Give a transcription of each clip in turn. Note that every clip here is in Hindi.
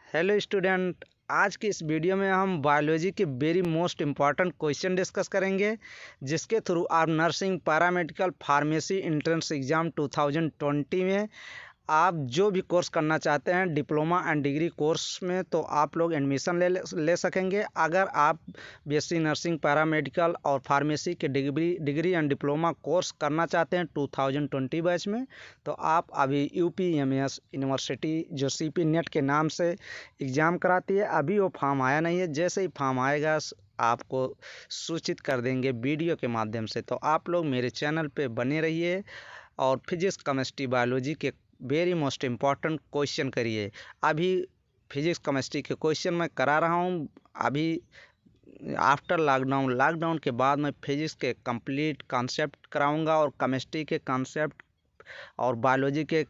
Hello student. आज की इस वीडियो में हम बायोलॉजी के very most important question discuss करेंगे, जिसके थ्रू आप nursing, paramedical, pharmacy entrance exam 2020 में आप जो भी कोर्स करना चाहते हैं डिप्लोमा एंड डिग्री कोर्स में, तो आप लोग एडमिशन ले सकेंगे। अगर आप बीएससी नर्सिंग, पैरामेडिकल और फार्मेसी के डिग्री एंड डिप्लोमा कोर्स करना चाहते हैं 2020 बैच में, तो आप अभी UPMS यूनिवर्सिटी जो CP नेट के नाम से एग्ज़ाम कराती है, अभी वो फॉर्म आया नहीं है। जैसे ही फॉर्म आएगा आपको सूचित कर देंगे वीडियो के माध्यम से। तो आप लोग मेरे चैनल पे बने रहिए और फिजिक्स, केमिस्ट्री, बायोलॉजी के वेरी मोस्ट इम्पॉर्टेंट क्वेश्चन करिए। अभी फिजिक्स केमिस्ट्री के क्वेश्चन मैं करा रहा हूँ। अभी आफ्टर लॉकडाउन के बाद मैं फिजिक्स के कंप्लीट कॉन्सेप्ट कराऊंगा और केमिस्ट्री के कॉन्सेप्ट और बायोलॉजी के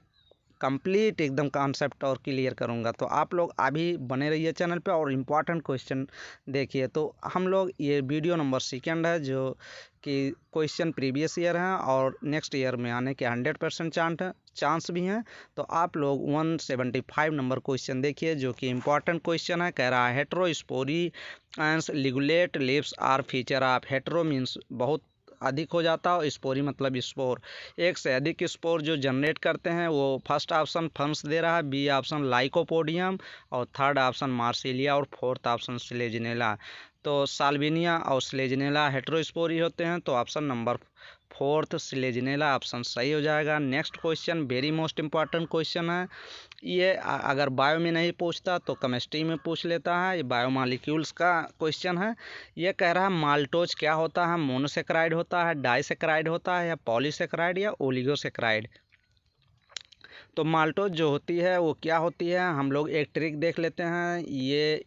कंप्लीट एकदम कॉन्सेप्ट और क्लियर करूंगा। तो आप लोग अभी बने रहिए चैनल पे और इम्पॉर्टेंट क्वेश्चन देखिए। तो हम लोग ये वीडियो नंबर सेकेंड है, जो कि क्वेश्चन प्रीवियस ईयर हैं और नेक्स्ट ईयर में आने के 100% चांस भी हैं। तो आप लोग 175 नंबर क्वेश्चन देखिए, जो कि इम्पॉर्टेंट क्वेश्चन है। कह रहा है heterospory and ligulate leaves are feature of. Hetero means बहुत अधिक हो जाता है, स्पोरी मतलब स्पोर, एक से अधिक स्पोर जो जनरेट करते हैं। वो फर्स्ट ऑप्शन फर्म्स दे रहा है, बी ऑप्शन लाइकोपोडियम और थर्ड ऑप्शन मार्सिलिया और फोर्थ ऑप्शन स्लेजिनेला। तो साल्विनिया और स्लेजिनेला हेटेरोस्पोरी होते हैं, तो ऑप्शन नंबर फोर्थ स्लेजिनेला ऑप्शन सही हो जाएगा। Next question very most important question है। ये अगर बायो में नहीं पूछता तो केमिस्ट्री में पूछ लेता है। ये बायोमॉलिक्यूल्स का क्वेश्चन है। ये कह रहा है माल्टोज क्या होता है, मोनोसेक्राइड होता है, डाइसेक्राइड होता है, या पॉलीसेक्राइड या ओलिगोसेक्राइड। तो माल्टोज जो होती है वो क्या होती है, हम लोग एक ट्रिक देख लेते हैं। ये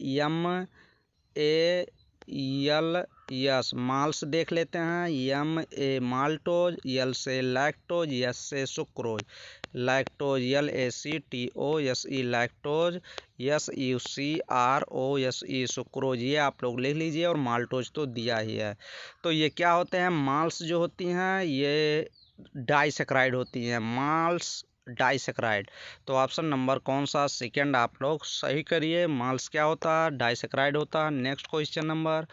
MALS माल्स देख लेते हैं। MA माल्टोज, L से लैक्टोज, S से sucrose, lactose LACTOSE lactose, SUCROSE sucrose. ये आप लोग लिख लीजिए और माल्टोज तो दिया ही है। तो ये क्या होते हैं, माल्स जो होती हैं ये डाइसेक्राइड होती हैं, माल्स डाइसेक्राइड। तो ऑप्शन नंबर कौन सा, सेकेंड आप लोग सही करिए। माल्स क्या होता है, डाइसेक्राइड होता है। Next question number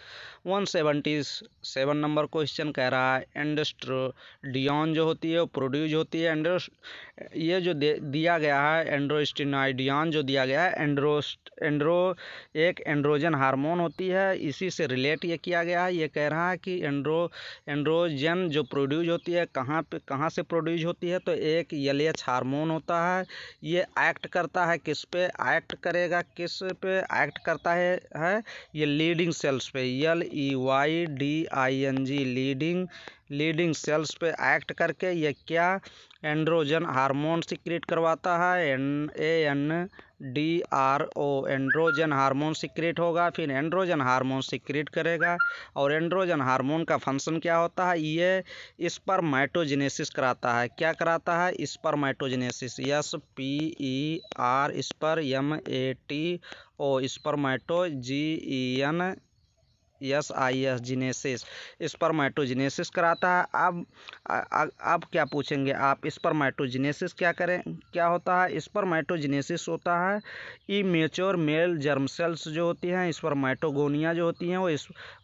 177 number question कह रहा है एंडोस्ट्रोडियन जो होती है वो प्रोड्यूस होती है। ये जो दिया गया है एंड्रोस्टिनोइडियन जो दिया गया है, एक एंड्रोजन हार्मोन होती है, इसी से रिलेट ये किया गया है। ये कह रहा है कि एंड्रोजन जो प्रोड्यूस होती है कहाँ से प्रोड्यूस होती है, तो एक LH हार्मोन होता है। ये एक्ट करता है किस पे, एक्ट करेगा किस पे, एक्ट करता है ये लीडिंग सेल्स पे, LEYDING लीडिंग सेल्स पे एक्ट करके ये क्या एंड्रोजन हार्मोन सिक्रेट करवाता है, ANDRO एंड्रोजन हार्मोन सिक्रेट होगा। फिर एंड्रोजन हार्मोन सिक्रेट करेगा और एंड्रोजन हार्मोन का फंक्शन क्या होता है, ये स्पर्मेटोजेनेसिस कराता है। क्या कराता है, spermatogenesis, SPER SPERMATO स्पर्मेटोजीएन SIS Genesis, spermatogenesis कराता है। अब क्या पूछेंगे आप, स्पर्मेटोजेनेसिस क्या होता है। स्पर्मेटोजेनेसिस होता है इमेच्योर मेल जर्म सेल्स जो होती हैं, स्पर्मेटोगोनिया जो होती हैं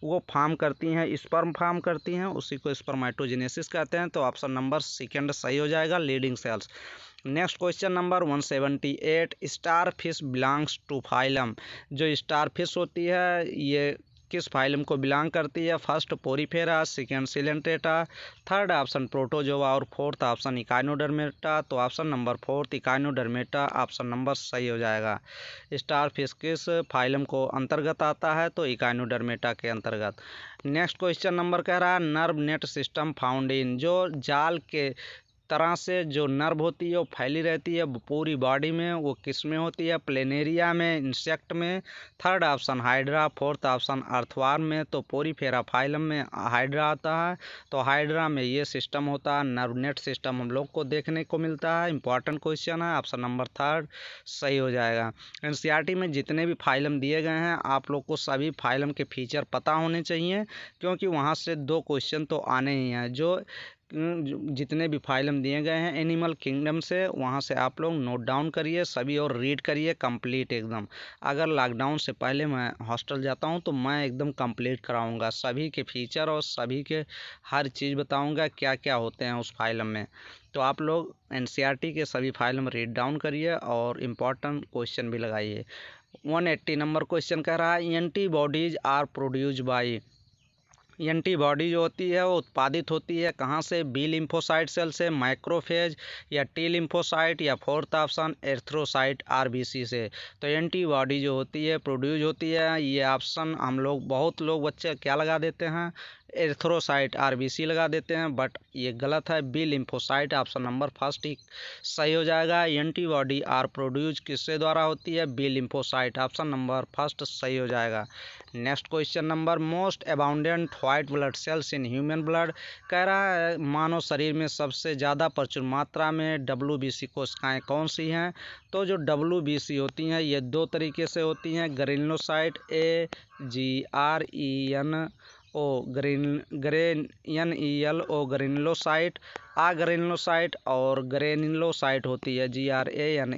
वो फॉर्म करती हैं, स्पर्म फॉर्म करती हैं, उसी को स्पर्मेटोजेनेसिस कहते हैं। तो ऑप्शन नंबर सेकेंड सही हो जाएगा, leading cells. Next question number 178 starfish belongs to phylum. जो स्टार फिश होती है ये किस फाइलम को बिलोंग करती है, first porifera, second coelenterata, third option protozoa और फोर्थ ऑप्शन इकाइनोडर्मेटा। तो option number fourth echinodermata option number सही हो जाएगा। स्टार फिश किस फाइलम को अंतर्गत आता है, तो इकाइनोडर्मेटा के अंतर्गत। नेक्स्ट क्वेश्चन नंबर कह रहा है nerve net system found in. जो जाल के तरह से जो नर्व होती है वो फैली रहती है पूरी बॉडी में, वो किस में होती है, प्लेनेरिया में, इंसेक्ट में। Third option hydra, fourth option earthworm में। तो पोरीफेरा फाइलम में हाइड्रा आता है, तो हाइड्रा में ये सिस्टम होता है, नर्व नेट सिस्टम हम लोग को देखने को मिलता है। इंपॉर्टेंट क्वेश्चन है, ऑप्शन नंबर थर्ड सही हो जाएगा। NCERT में जितने भी फाइलम दिए गए हैं आप लोग को सभी फाइलम के फीचर पता होने चाहिए, क्योंकि वहाँ से 2 क्वेश्चन तो आने ही हैं। जो जितने भी फाइलम दिए गए हैं एनिमल किंगडम से, वहाँ से आप लोग नोट डाउन करिए सभी और रीड करिए कंप्लीट एकदम। अगर लॉकडाउन से पहले मैं हॉस्टल जाता हूँ तो मैं एकदम कंप्लीट कराऊँगा, सभी के फीचर और सभी के हर चीज़ बताऊँगा क्या क्या होते हैं उस फाइलम में। तो आप लोग एनसीईआरटी के सभी फाइलम रीड डाउन करिए और इम्पॉर्टेंट क्वेश्चन भी लगाइए। 180 नंबर क्वेश्चन कह रहा है antibodies are produced by. Antibody जो होती है वो उत्पादित होती है कहाँ से? बी लिम्फोसाइट सेल से, माइक्रोफेज या टी लिम्फोसाइट या फोर्थ ऑप्शन एरिथ्रोसाइट आरबीसी से। तो एंटीबॉडी जो होती है प्रोड्यूस होती है, ये ऑप्शन हम लोग बहुत लोग बच्चे क्या लगा देते हैं, एरिथ्रोसाइट आरबीसी लगा देते हैं, बट ये गलत है। B lymphocyte option number first ही सही हो जाएगा। एंटीबॉडी आर प्रोड्यूस किससे द्वारा होती है? B lymphocyte option number first सही हो जाएगा। Next question number most abundant white blood cells in human blood कह रहा है मानव शरीर में सबसे ज़्यादा प्रचुर मात्रा में WBC कोशिकाएँ कौन सी हैं? तो जो WBC होती हैं ये दो तरीके से होती हैं, ग्रेनुलोसाइट GRENELO ग्रेनुलोसाइट, ग्रेनुलोसाइट और ग्रेनुलोसाइट होती है GRANE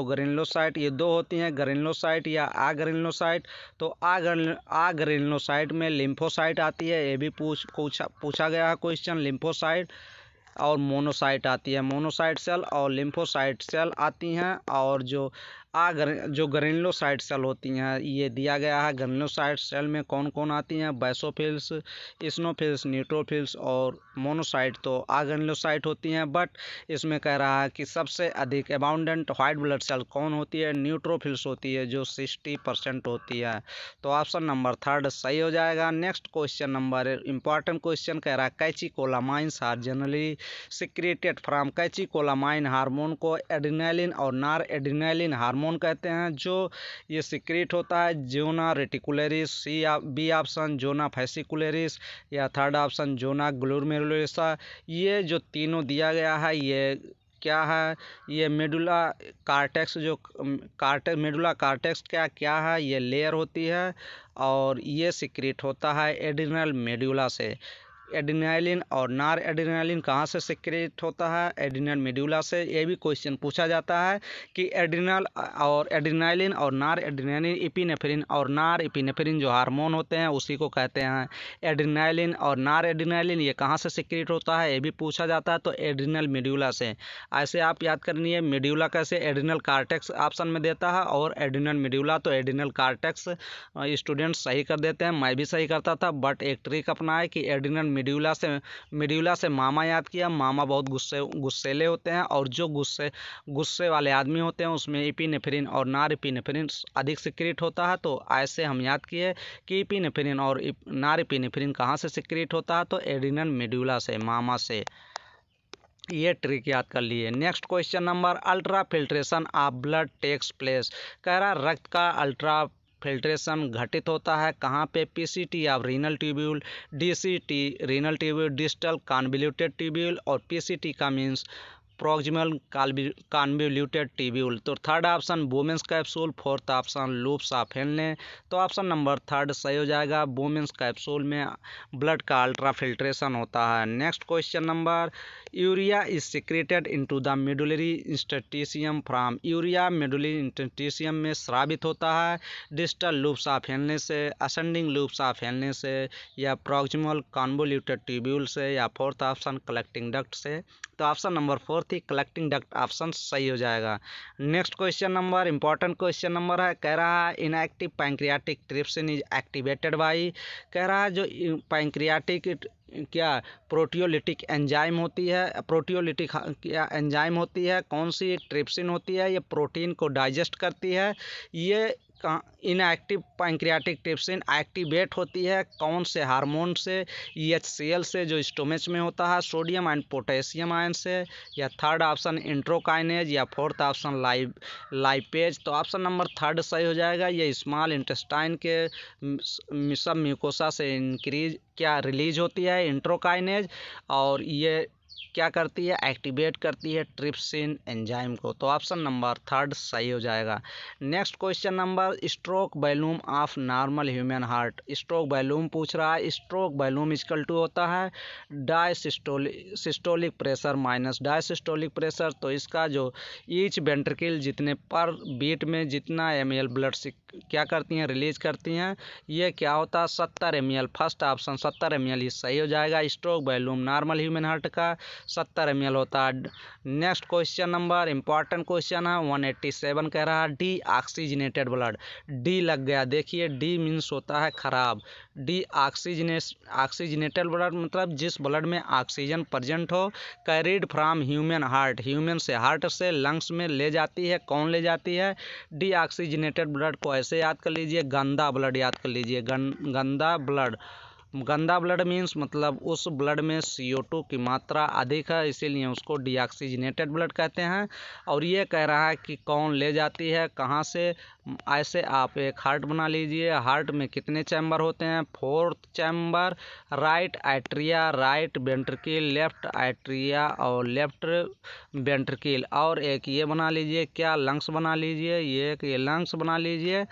ग्रेनुलोसाइट, ये दो होती हैं ग्रेनुलोसाइट या ग्रेनुलोसाइट। तो ग्रेनुलोसाइट में लिम्फोसाइट आती है, ये भी पूछा गया है क्वेश्चन। लिम्फोसाइट और मोनोसाइट आती है, मोनोसाइट सेल और लिम्फोसाइट सेल आती हैं। और जो ग्रेनुलोसाइट सेल होती हैं ये दिया गया है। ग्रेनुलोसाइट सेल में कौन कौन आती हैं? बैसोफिल्स, इस्नोफिल्स, न्यूट्रोफिल्स और मोनोसाइट तो ग्रेनुलोसाइट होती हैं। बट इसमें कह रहा है कि सबसे अधिक अबाउंडेंट वाइट ब्लड सेल कौन होती है? न्यूट्रोफिल्स होती है जो 60% होती है। तो ऑप्शन नंबर थर्ड सही हो जाएगा। Next question number important question कह रहा है catecholamines are generally secreted from. Catecholamine hormone को एड्रेनालिन और नॉर एड्रेनालिन हार्मोन कहते हैं, जो ये सिक्रेट होता है zona reticularis, B option zona fascicularis या थर्ड ऑप्शन जोना ग्लोमेरुलोसा। ये जो तीनों दिया गया है ये क्या है? ये मेडुला कार्टेक्स मेडुला कार्टेक्स क्या है? ये लेयर होती है और ये सिक्रेट होता है एड्रिनल मेडुला से। एड्रेनालिन और नॉर एड्रेनालिन कहाँ से सिक्रेट होता है? एड्रिनल मेडुला से। ये भी क्वेश्चन पूछा जाता है कि एड्रिनल और एड्रेनालिन और नॉर एड्रेनालिन, इपिनेफ्रिन और नॉर इपिनेफ्रिन जो हार्मोन होते हैं उसी को कहते हैं एड्रेनालिन और नॉर एड्रेनालिन, ये कहाँ से सिक्रेट होता है? ये भी पूछा जाता है। तो एड्रिनल मेडुला से। ऐसे आप याद करनी है मेडुला कैसे, एड्रिनल कार्टेक्स ऑप्शन में देता है और एड्रिनल मेडुला तो एड्रिनल कार्टेक्स स्टूडेंट सही कर देते हैं, मैं भी सही करता था। बट एक ट्रिक अपना है कि एड्रिनल मेडुला से मामा याद किया। मामा बहुत गुस्सेले होते हैं और जो गुस्से वाले आदमी होते हैं उसमें इपिनेफ्रिन और नॉर इपिनेफ्रिन अधिक सिक्रेट होता है। तो ऐसे हम याद किए कि इपिनेफ्रिन और नॉर इपिनेफ्रिन कहाँ से सिक्रेट होता है? तो एड्रिनल मेडुला से, मामा से। ये ट्रिक याद कर लिए। Next question number ultrafiltration of blood takes place कह रहा रक्त का अल्ट्रा फिल्ट्रेशन घटित होता है कहाँ पे? PCT of renal tubule, DCT renal tubule, distal convoluted tubule और PCT का मीन्स प्रॉक्सिमल कॉन्वोल्यूटेड ट्यूब्यूल। तो third option Bowman's capsule, fourth option loops of Henle. तो ऑप्शन नंबर थर्ड सही हो जाएगा। वुमेन्स कैप्सूल में ब्लड का अल्ट्रा फिल्ट्रेशन होता है। Next question number urea is secreted into the medullary interstitium from. Urea medullary interstitium में स्रावित होता है डिस्टल लूप्स ऑफ हेनले से, असेंडिंग लूप्स ऑफ हेनले से या प्रॉक्सिमल कॉन्वोल्यूटेड ट्यूब्यूल से या फोर्थ ऑप्शन कलेक्टिंग डक्ट से। तो ऑप्शन नंबर फोर्थ ही कलेक्टिंग डक्ट ऑप्शन सही हो जाएगा। Next question number important question number है, कह रहा है inactive pancreatic trypsin is activated by. कह रहा है जो पैंक्रियाटिक क्या प्रोटियोलिटिक एंजाइम होती है, प्रोटियोलिटिक क्या एंजाइम होती है, कौन सी ट्रिप्सिन होती है, ये प्रोटीन को डाइजेस्ट करती है। ये इनएक्टिव पैंक्रियाटिक ट्रिप्सिन एक्टिवेट होती है कौन से हार्मोन से? HCl से जो स्टोमेच में होता है, सोडियम एंड पोटेशियम आयन से या थर्ड ऑप्शन इंट्रोकाइनेज या फोर्थ ऑप्शन लाइपेज। तो ऑप्शन नंबर थर्ड सही हो जाएगा। ये स्मॉल इंटेस्टाइन के सब म्यूकोसा से रिलीज होती है इंट्रोकाइनेज और ये क्या करती है, एक्टिवेट करती है ट्रिप्सिन एंजाइम को। तो ऑप्शन नंबर थर्ड सही हो जाएगा। Next question number, stroke volume of normal human heart. Stroke volume पूछ रहा है। स्ट्रोक वॉल्यूम इक्वल टू होता है systolic pressure minus diastolic pressure. तो इसका जो ईच वेंट्रिकल जितने पर बीट में जितना ml ब्लड क्या करती हैं, रिलीज करती हैं, ये क्या होता है 70 ml। फर्स्ट ऑप्शन 70 ml ही सही हो जाएगा। Stroke volume normal human heart का 70 ml होता है। Next question number important question है 187 कह रहा है डी ऑक्सीजनेटेड ब्लड। डी लग गया, देखिए डी मीन्स होता है खराब। डी ऑक्सीजनेटेड ब्लड मतलब जिस ब्लड में ऑक्सीजन प्रेजेंट हो, carried from human heart, human से हार्ट से लंग्स में ले जाती है। कौन ले जाती है, डी ऑक्सीजनेटेड ब्लड को ऐसे याद कर लीजिए, गंदा ब्लड याद कर लीजिए, गंदा ब्लड। गंदा ब्लड मीन्स मतलब उस ब्लड में CO2 की मात्रा अधिक है, इसीलिए उसको डीऑक्सीजनेटेड ब्लड कहते हैं। और ये कह रहा है कि कौन ले जाती है, कहाँ से। ऐसे आप एक हार्ट बना लीजिए, हार्ट में कितने चैम्बर होते हैं, 4 chamber, right atria, right ventricle, left atria और लेफ्ट वेंट्रिकल। और एक ये बना लीजिए, क्या लंग्स बना लीजिए, ये लंग्स बना लीजिए।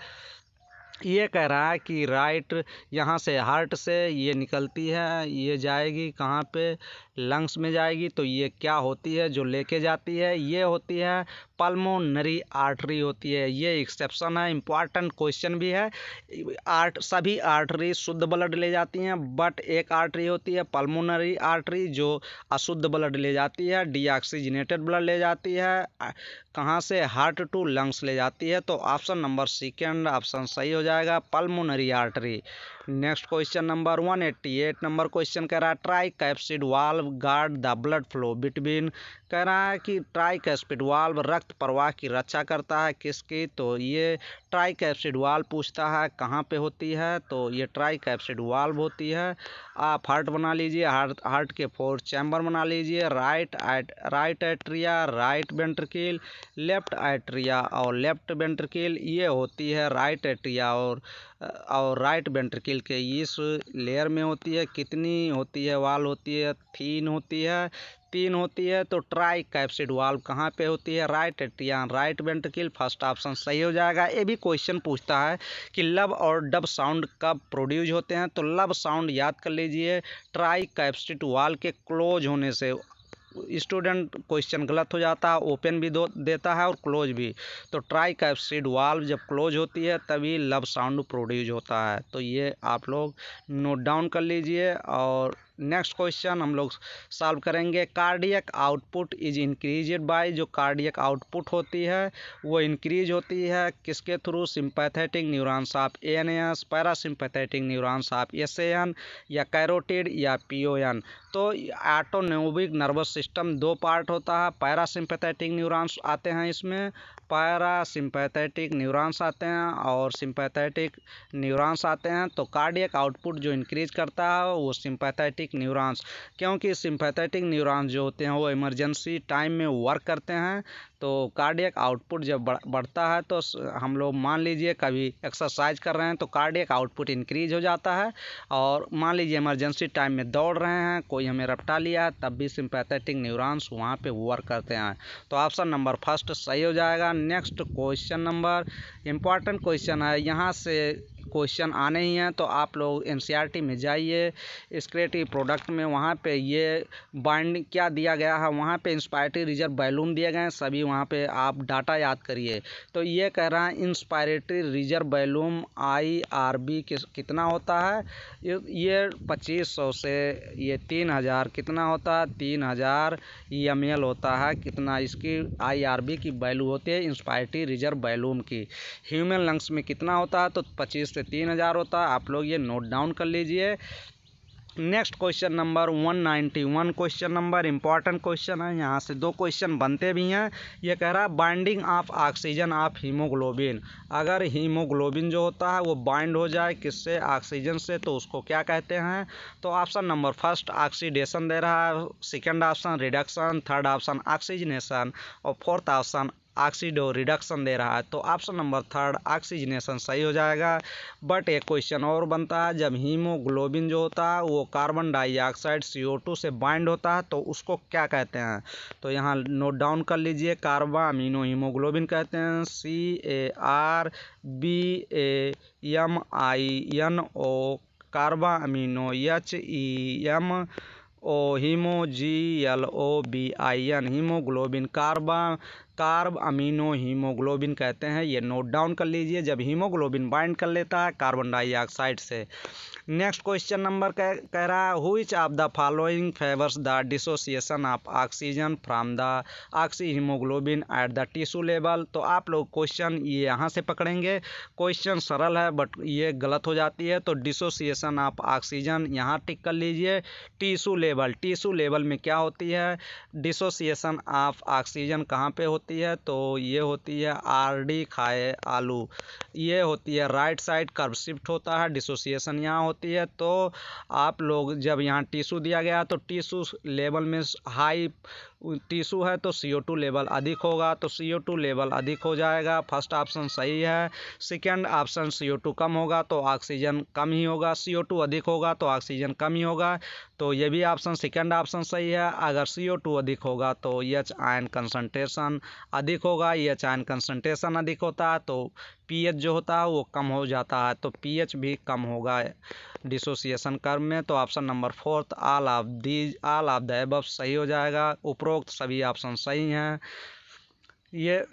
ये कह रहा है कि राइट यहाँ से हार्ट से ये निकलती है, ये जाएगी कहाँ पे, लंग्स में जाएगी। तो ये क्या होती है जो लेके जाती है, ये होती है पल्मोनरी आर्टरी होती है। ये एक्सेप्शन है, इंपॉर्टेंट क्वेश्चन भी है। सभी आर्टरी शुद्ध ब्लड ले जाती हैं, बट एक आर्टरी होती है पल्मोनरी आर्टरी जो अशुद्ध ब्लड ले जाती है, डीऑक्सीजनेटेड ब्लड ले जाती है। कहाँ से, हार्ट टू लंग्स ले जाती है। तो ऑप्शन नंबर सेकेंड ऑप्शन सही हो जाएगा, pulmonary artery. Next question number 188 number question कह रहा है try capsid valve guard the blood flow between. कह रहा है कि ट्राई कैप्सिड वाल्व रक्त प्रवाह की रक्षा करता है किसकी। तो ये ट्राई कैप्सिड वाल्व पूछता है कहाँ पे होती है, तो ये ट्राई कैप्सिड वाल्व होती है। आप हार्ट बना लीजिए, हार्ट के 4 चैम्बर बना लीजिए, right atria, right ventricle, left atria और लेफ्ट वेंट्रिकल। ये होती है राइट एट्रिया और राइट वेंट्रिकल के इस लेयर में होती है। कितनी होती है वाल होती है, 3 होती है, 3 होती है। तो ट्राई कैप्सिड वाल्व कहाँ पे होती है, right atria, right ventricle. First option सही हो जाएगा। ये भी क्वेश्चन पूछता है कि लब और डब साउंड कब प्रोड्यूस होते हैं। तो लब साउंड याद कर लीजिए ट्राई कैप्सिड वाल्व के क्लोज होने से। स्टूडेंट क्वेश्चन गलत हो जाता है, ओपन भी देता है और क्लोज भी। तो ट्राई कैप्सिड वाल्व जब क्लोज होती है तभी लब साउंड प्रोड्यूस होता है। तो ये आप लोग नोट डाउन कर लीजिए। और नेक्स्ट क्वेश्चन हम लोग सॉल्व करेंगे। Cardiac output is increased by, जो कार्डियक आउटपुट होती है वो इंक्रीज होती है किसके through, sympathetic neurons of ANS, parasympathetic neurons of SAN, या कैरोटिड या PON। तो ऑटोनोमिक नर्वस सिस्टम 2 पार्ट होता है, पैरासिम्पैथेटिक न्यूरॉन्स आते हैं इसमें, पैरासिम्पैथेटिक न्यूरॉन्स आते हैं और सिंपैथेटिक न्यूरॉन्स आते हैं। तो कार्डियक आउटपुट जो इंक्रीज करता है वो सिंपैथेटिक न्यूरॉन्स, क्योंकि सिंपैथेटिक न्यूरॉन्स जो होते हैं वो इमरजेंसी टाइम में वर्क करते हैं। तो कार्डियक आउटपुट जब बढ़ता है तो हम लोग मान लीजिए कभी एक्सरसाइज कर रहे हैं तो कार्डियक आउटपुट इंक्रीज हो जाता है। और मान लीजिए इमरजेंसी टाइम में दौड़ रहे हैं, कोई हमें रपटा लिया है, तब भी सिंपैथेटिक न्यूरॉन्स वहाँ पे वर्क करते हैं। तो ऑप्शन नंबर फर्स्ट सही हो जाएगा। Next question number important question है, यहाँ से क्वेश्चन आने ही हैं। तो आप लोग NCERT में जाइए, एक्सक्रीटिव प्रोडक्ट में, वहाँ पे ये बाइंडिंग क्या दिया गया है, वहाँ पे इंस्पायरेटरी रिजर्व वॉल्यूम दिए गए हैं सभी, वहाँ पे आप डाटा याद करिए। तो ये कह रहा है इंस्पायरेटरी रिजर्व वॉल्यूम IRB कितना होता है, ये 2500 से ये 3000 कितना होता है, 3000 ml होता है। कितना इसकी IRB की वैल्यू होती है इंस्पायरेटरी रिजर्व वॉल्यूम की। ह्यूमन लंग्स में कितना होता है, तो 25 से 3000 होता है। आप लोग ये नोट डाउन कर लीजिए। Next question number 191 question number important question है, यहाँ से 2 क्वेश्चन बनते भी हैं। ये कह रहा है binding of oxygen of haemoglobin. अगर हीमोग्लोबिन जो होता है वो बाइंड हो जाए किससे, ऑक्सीजन से, तो उसको क्या कहते हैं। तो ऑप्शन नंबर फर्स्ट ऑक्सीडेशन दे रहा है, second option reduction, third option oxygenation और फोर्थ ऑप्शन ऑक्सीडो रिडक्शन दे रहा है। तो ऑप्शन नंबर थर्ड ऑक्सीजनेशन सही हो जाएगा। बट एक क्वेश्चन और बनता है, जब हीमोग्लोबिन जो होता है वो कार्बन डाइऑक्साइड CO2 से बाइंड होता है तो उसको क्या कहते हैं? तो यहाँ नोट डाउन कर लीजिए, कार्बा अमीनो हीमोग्लोबिन कहते हैं, CARBAMINO, carbamino HEMO, HEMOGLOBIN, haemoglobin carbamino haemoglobin कहते हैं। ये नोट डाउन कर लीजिए, जब हीमोग्लोबिन बाइंड कर लेता है कार्बन डाइऑक्साइड से। नेक्स्ट क्वेश्चन नंबर कह रहा है, which of the following favours the dissociation of oxygen from the oxy haemoglobin at the tissue level. तो आप लोग क्वेश्चन ये यहाँ से पकड़ेंगे, क्वेश्चन सरल है बट ये गलत हो जाती है। तो डिसोसिएशन ऑफ ऑक्सीजन यहाँ टिक कर लीजिए। टिश्यू लेवल में क्या होती है? डिसोसिएशन ऑफ ऑक्सीजन कहाँ पे होती है? तो ये होती है RD खाए आलू, ये होती है राइट साइड कर्व शिफ्ट होता है, डिसोसिएशन यहाँ होती है। तो आप लोग जब यहाँ टिश्यू दिया गया तो टिश्यू लेवल में हाई टिश्यू है तो CO2 लेवल अधिक होगा, तो CO2 लेवल अधिक हो जाएगा, फर्स्ट ऑप्शन सही है। सेकंड ऑप्शन CO2 कम होगा तो ऑक्सीजन कम ही होगा, CO2 अधिक होगा तो ऑक्सीजन कम ही होगा, तो ये भी ऑप्शन सेकंड ऑप्शन सही है। अगर CO2 अधिक होगा तो H आयन कंसंट्रेशन अधिक होगा, H आयन कंसंट्रेशन अधिक होता है तो pH जो होता है वो कम हो जाता है, तो pH भी कम होगा डिसोसिएशन कर्व में। तो option number fourth all of the above सही हो जाएगा। उपरोक्त सभी ऑप्शन सही हैं। ये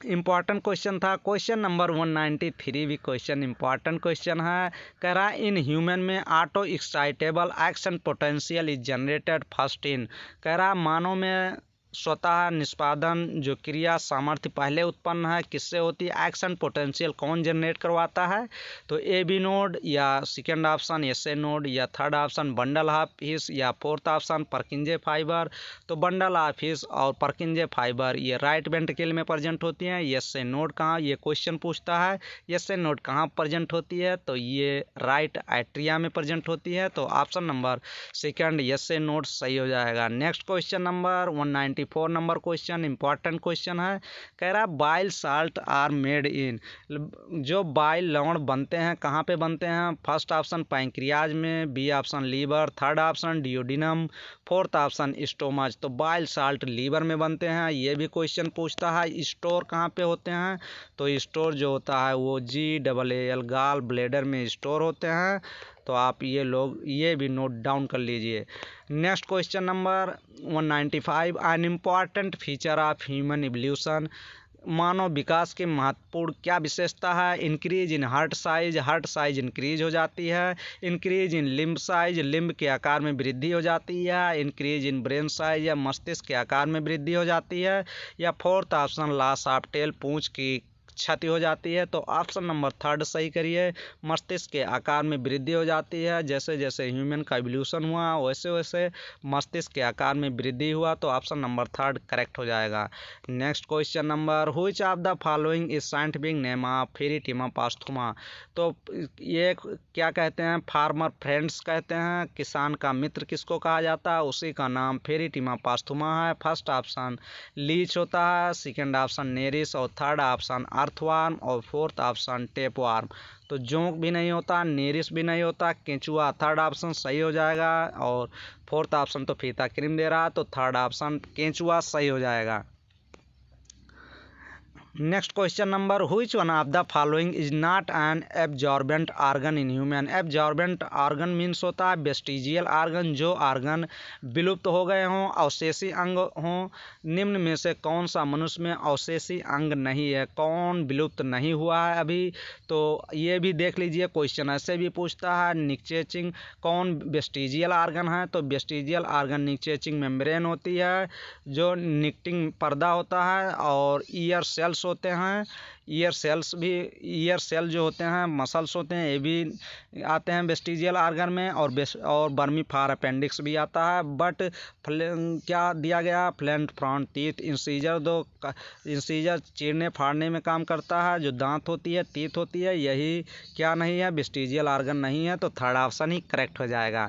इम्पॉर्टेंट क्वेश्चन था। क्वेश्चन नंबर 193 भी क्वेश्चन इम्पॉर्टेंट क्वेश्चन है। कह रहा है इन ह्यूमन में auto excitable action potential is generated first in. कह रहा है मानव में स्वतः निष्पादन जो क्रिया सामर्थ्य पहले उत्पन्न है किससे होती है? एक्शन पोटेंशियल कौन जनरेट करवाता है? तो AB नोड, या सेकेंड ऑप्शन SA नोड, या third option bundle of his, या फोर्थ ऑप्शन परकिंजे फाइबर। तो बंडल ऑफ हिस और परकिंजे फाइबर ये राइट वेंट्रिकल में प्रेजेंट होती हैं। SA नोड कहाँ, ये क्वेश्चन पूछता है SA नोड कहाँ प्रेजेंट होती है? तो ये राइट एट्रिया में प्रेजेंट होती है। तो option number second SA node सही हो जाएगा। Next question number 194 number question important question है। कह रहा है bile salt are made in, जो बाइल लवण बनते हैं कहाँ पे बनते हैं? फर्स्ट ऑप्शन पैंक्रियाज में, B option liver, third option duodenum, fourth option stomach. तो बाइल साल्ट लीवर में बनते हैं। ये भी क्वेश्चन पूछता है स्टोर कहाँ पे होते हैं? तो स्टोर जो होता है वो GAAL गाल ब्लेडर में स्टोर होते हैं। तो आप ये लोग ये भी नोट डाउन कर लीजिए। Next question number 195 an important feature of human evolution, मानव विकास के महत्वपूर्ण क्या विशेषता है? Increase in heart size increase हो जाती है, increase in limb size limb के आकार में वृद्धि हो जाती है, इंक्रीज इन ब्रेन साइज या मस्तिष्क के आकार में वृद्धि हो जाती है, या fourth option loss of tail पूंछ की क्षति हो जाती है। तो ऑप्शन नंबर थर्ड सही करिए, मस्तिष्क के आकार में वृद्धि हो जाती है। जैसे जैसे ह्यूमन का इवोल्यूशन हुआ वैसे वैसे मस्तिष्क के आकार में वृद्धि हुआ, तो ऑप्शन नंबर थर्ड करेक्ट हो जाएगा। Next question number which of the following is scientific name of Pheretima posthuma. तो ये क्या कहते हैं? फार्मर फ्रेंड्स कहते हैं। किसान का मित्र किसको कहा जाता है? उसी का नाम फेरिटिमा पास्थुमा है। फर्स्ट ऑप्शन लीच होता है, सेकेंड ऑप्शन नेरिस, और थर्ड ऑप्शन अर्थवार्म, और फोर्थ ऑप्शन टेपवार्म। तो जोंक भी नहीं होता, नेरिस भी नहीं होता, केंचुआ थर्ड ऑप्शन सही हो जाएगा। और फोर्थ ऑप्शन तो फीता क्रीम दे रहा है, तो थर्ड ऑप्शन केंचुआ सही हो जाएगा। Next question number which one of the following is not an absorbent organ in human. Absorbent organ means होता है वेस्टिजियल ऑर्गन, जो ऑर्गन विलुप्त हो गए हों, अवशेषी अंग हों। निम्न में से कौन सा मनुष्य में अवशेषी अंग नहीं है? कौन विलुप्त नहीं हुआ है अभी? तो ये भी देख लीजिए, क्वेश्चन ऐसे भी पूछता है निक्चेचिंग कौन वेस्टिजियल ऑर्गन है? तो वेस्टिजियल ऑर्गन निक्चेचिंग मेम्ब्रेन होती है, जो निक्टिंग पर्दा होता है, और ईयर सेल्स होते हैं। ईयर सेल जो होते हैं, मसल्स होते हैं, ये भी आते हैं वेस्टिजियल आर्गन में, और बर्मीफार अपेंडिक्स भी आता है। बट क्या दिया गया, फ्लैंट फ्रंट टीथ इंसीजर चीरने फाड़ने में काम करता है। जो दांत होती है, टीथ होती है, यही क्या नहीं है, वेस्टिजियल आर्गन नहीं है। तो थर्ड ऑप्शन ही करेक्ट हो जाएगा।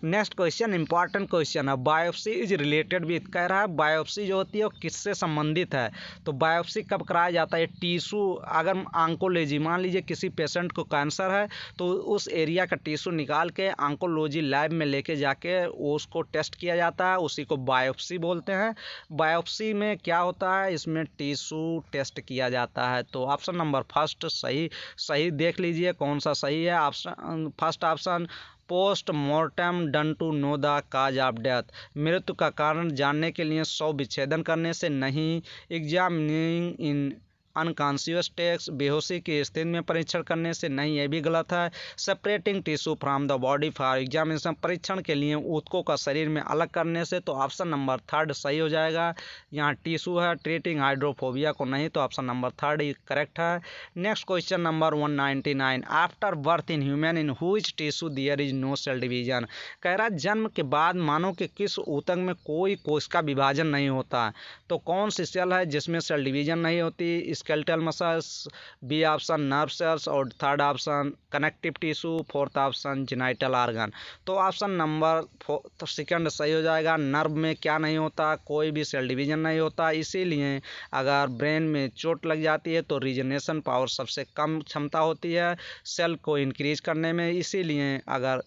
नेक्स्ट क्वेश्चन इंपॉर्टेंट क्वेश्चन है, बायोप्सी इज रिलेटेड विथ, कह रहा है बायोप्सी जो होती है वो किससे संबंधित है। तो बायोप्सी कब कराया जाता है, टिश्यू, अगर ऑन्कोलॉजी, मान लीजिए किसी पेशेंट को कैंसर है तो उस एरिया का टिश्यू निकाल के ऑन्कोलॉजी लैब में लेके जाके उसको टेस्ट किया जाता है, उसी को बायोप्सी बोलते हैं। बायोप्सी में क्या होता है, इसमें टिश्यू टेस्ट किया जाता है। तो ऑप्शन नंबर फर्स्ट सही देख लीजिए कौन सा सही है। Option first option, postmortem done to know the cause of death, मृत्यु का कारण जानने के लिए शव विच्छेदन करने से नहीं। एग्जामिनिंग इन अनकॉन्शियस टेक्स, बेहोशी की स्थिति में परीक्षण करने से नहीं, ये भी गलत है। Separating tissue from the body for examination, परीक्षण के लिए ऊतकों का शरीर में अलग करने से। तो ऑप्शन नंबर थर्ड सही हो जाएगा। यहाँ टिश्यू है, ट्रीटिंग हाइड्रोफोबिया को नहीं, तो ऑप्शन नंबर थर्ड ही करेक्ट है। Next question number 199, after birth in human in which tissue there is no cell division, कह रहा जन्म के बाद मानव के किस ऊतक में कोई कोशिका विभाजन नहीं होता। तो कौन सी सेल है जिसमें सेल डिवीजन नहीं होती, skeletal muscles, B option nerve cells, और third option connective tissue, fourth option genital organ. तो ऑप्शन नंबर सेकंड सही हो जाएगा। नर्व में क्या नहीं होता, कोई भी सेल डिवीजन नहीं होता, इसीलिए अगर ब्रेन में चोट लग जाती है तो रीजनरेशन पावर सबसे कम क्षमता होती है सेल को इंक्रीज करने में, इसीलिए अगर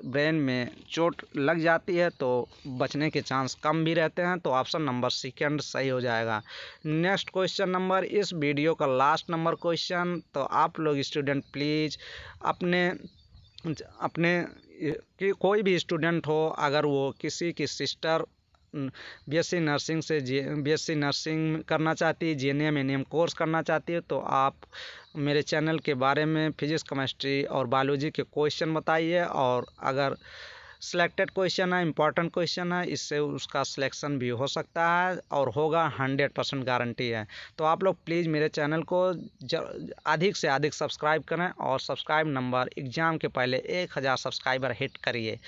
ब्रेन में चोट लग जाती है तो बचने के चांस कम भी रहते हैं। तो ऑप्शन नंबर सेकंड सही हो जाएगा। नेक्स्ट क्वेश्चन नंबर, इस वीडियो का लास्ट नंबर क्वेश्चन। तो आप लोग स्टूडेंट प्लीज़ अपने कि कोई भी स्टूडेंट हो, अगर वो किसी की सिस्टर बीएससी नर्सिंग करना चाहती है, जीएनएम एनएम कोर्स करना चाहती है, तो आप मेरे चैनल के बारे में फिजिक्स केमिस्ट्री और बायोलॉजी के क्वेश्चन बताइए, और अगर सिलेक्टेड क्वेश्चन है, इंपॉर्टेंट क्वेश्चन है, इससे उसका सिलेक्शन भी हो सकता है और होगा, 100% गारंटी है। तो आप लोग प्लीज़ मेरे चैनल को अधिक से अधिक सब्सक्राइब करें, और सब्सक्राइब नंबर एग्ज़ाम के पहले 1000 सब्सक्राइबर हिट करिए।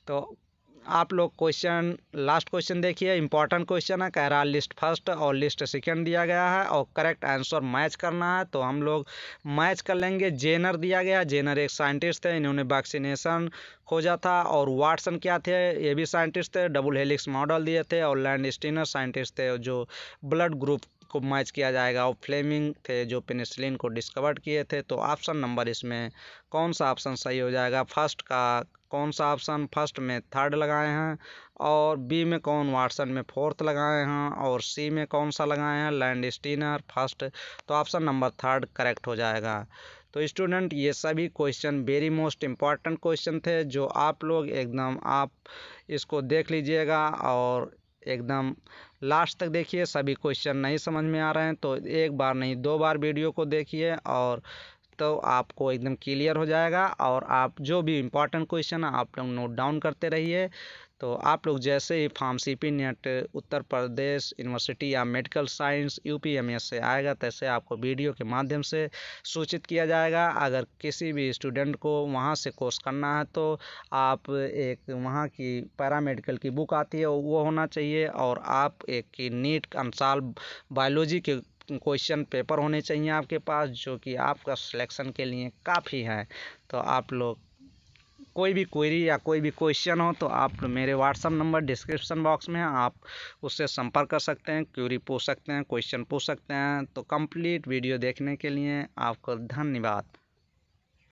तो आप लोग क्वेश्चन, लास्ट क्वेश्चन देखिए, इंपॉर्टेंट क्वेश्चन है, कह रहा लिस्ट फर्स्ट और लिस्ट सेकंड दिया गया है और करेक्ट आंसर मैच करना है। तो हम लोग मैच कर लेंगे। जेनर दिया गया, जेनर एक साइंटिस्ट थे, इन्होंने वैक्सीनेशन खोजा था, और वाटसन क्या थे, ये भी साइंटिस्ट थे, डबल हेलिक्स मॉडल दिए थे, और लैंडस्टीनर साइंटिस्ट थे जो ब्लड ग्रुप को मैच किया जाएगा, और फ्लेमिंग थे जो पेनिसिलिन को डिस्कवर किए थे। तो ऑप्शन नंबर इसमें कौन सा ऑप्शन सही हो जाएगा, फर्स्ट का कौन सा ऑप्शन, फर्स्ट में थर्ड लगाए हैं, और बी में कौन वाटसन में फोर्थ लगाए हैं, और सी में कौन सा लगाए हैं लैंडस्टीनर फर्स्ट। तो ऑप्शन नंबर थर्ड करेक्ट हो जाएगा। तो स्टूडेंट ये सभी question very most important question थे, जो आप लोग एकदम आप इसको देख लीजिएगा और एकदम लास्ट तक देखिए। सभी क्वेश्चन नहीं समझ में आ रहे हैं तो एक बार नहीं 2 बार वीडियो को देखिए, और तो आपको एकदम क्लियर हो जाएगा, और आप जो भी इम्पोर्टेंट क्वेश्चन है आप लोग नोट डाउन करते रहिए। तो आप लोग जैसे ही pharmacy net Uttar Pradesh university या मेडिकल साइंस यूपीएमएस से आएगा, तैसे आपको वीडियो के माध्यम से सूचित किया जाएगा। अगर किसी भी स्टूडेंट को वहाँ से कोर्स करना है तो आप एक वहाँ की पैरामेडिकल की बुक आती है वो होना चाहिए, और आप एक की नीट अनुसार बायोलॉजी के क्वेश्चन पेपर होने चाहिए आपके पास, जो कि आपका सिलेक्शन के लिए काफ़ी है। तो आप लोग कोई भी क्वेरी या कोई भी क्वेश्चन हो तो आप मेरे व्हाट्सअप नंबर डिस्क्रिप्शन बॉक्स में है, आप उससे संपर्क कर सकते हैं, क्वेरी पूछ सकते हैं, क्वेश्चन पूछ सकते हैं। तो कंप्लीट वीडियो देखने के लिए आपको धन्यवाद।